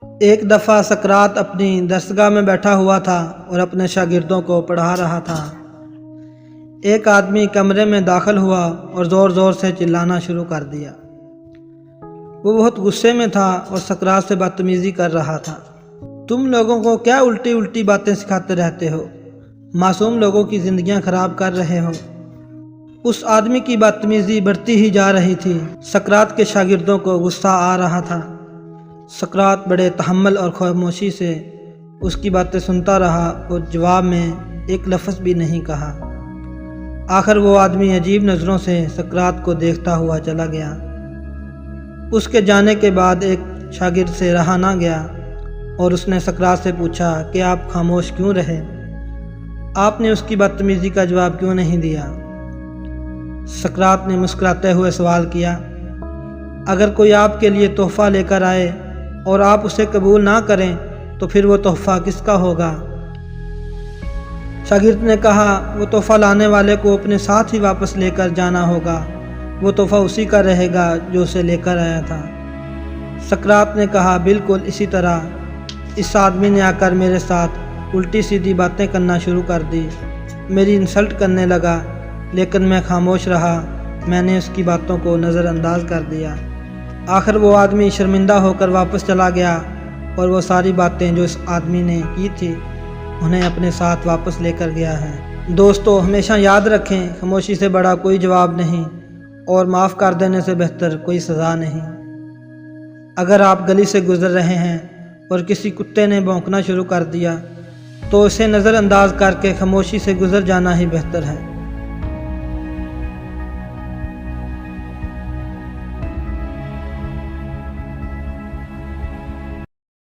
ایک دفعہ سقراط اپنی درسگاہ میں بیٹھا ہوا تھا اور اپنے شاگردوں کو پڑھا رہا تھا۔ ایک آدمی کمرے میں داخل ہوا اور زور زور سے چلانا شروع کر دیا۔ وہ بہت غصے میں تھا اور سقراط سے بدتمیزی کر رہا تھا۔ تم لوگوں کو کیا الٹی الٹی باتیں سکھاتے رہتے ہو؟ معصوم لوگوں کی زندگیاں خراب کر رہے ہو۔ اس آدمی کی بدتمیزی بڑھتی ہی جا رہی تھی۔ سقراط کے شاگردوں کو غصہ آ رہا تھا۔ سقراط بڑے تحمل اور خاموشی سے اس کی باتیں سنتا رہا اور جواب میں ایک لفظ بھی نہیں کہا۔ آخر وہ آدمی عجیب نظروں سے سقراط کو دیکھتا ہوا چلا گیا۔ اس کے جانے کے بعد ایک شاگرد سے رہا نہ گیا اور اس نے سقراط سے پوچھا کہ آپ خاموش کیوں رہے؟ آپ نے اس کی بدتمیزی کا جواب کیوں نہیں دیا؟ سقراط نے مسکراتے ہوئے سوال کیا، اگر کوئی آپ کے لیے تحفہ لے کر آئے اور آپ اسے قبول نہ کریں تو پھر وہ تحفہ کس کا ہوگا؟ شاگرد نے کہا، وہ تحفہ لانے والے کو اپنے ساتھ ہی واپس لے کر جانا ہوگا، وہ تحفہ اسی کا رہے گا جو اسے لے کر آیا تھا۔ سقراط نے کہا، بالکل اسی طرح اس آدمی نے آ کر میرے ساتھ الٹی سیدھی باتیں کرنا شروع کر دی، میری انسلٹ کرنے لگا، لیکن میں خاموش رہا، میں نے اس کی باتوں کو نظر انداز کر دیا۔ آخر وہ آدمی شرمندہ ہو کر واپس چلا گیا اور وہ ساری باتیں جو اس آدمی نے کی تھی انہیں اپنے ساتھ واپس لے کر گیا ہے۔ دوستو، ہمیشہ یاد رکھیں، خاموشی سے بڑا کوئی جواب نہیں اور معاف کر دینے سے بہتر کوئی سزا نہیں۔ اگر آپ گلی سے گزر رہے ہیں اور کسی کتے نے بھونکنا شروع کر دیا تو اسے نظر انداز کر کے خاموشی سے گزر جانا ہی بہتر ہے۔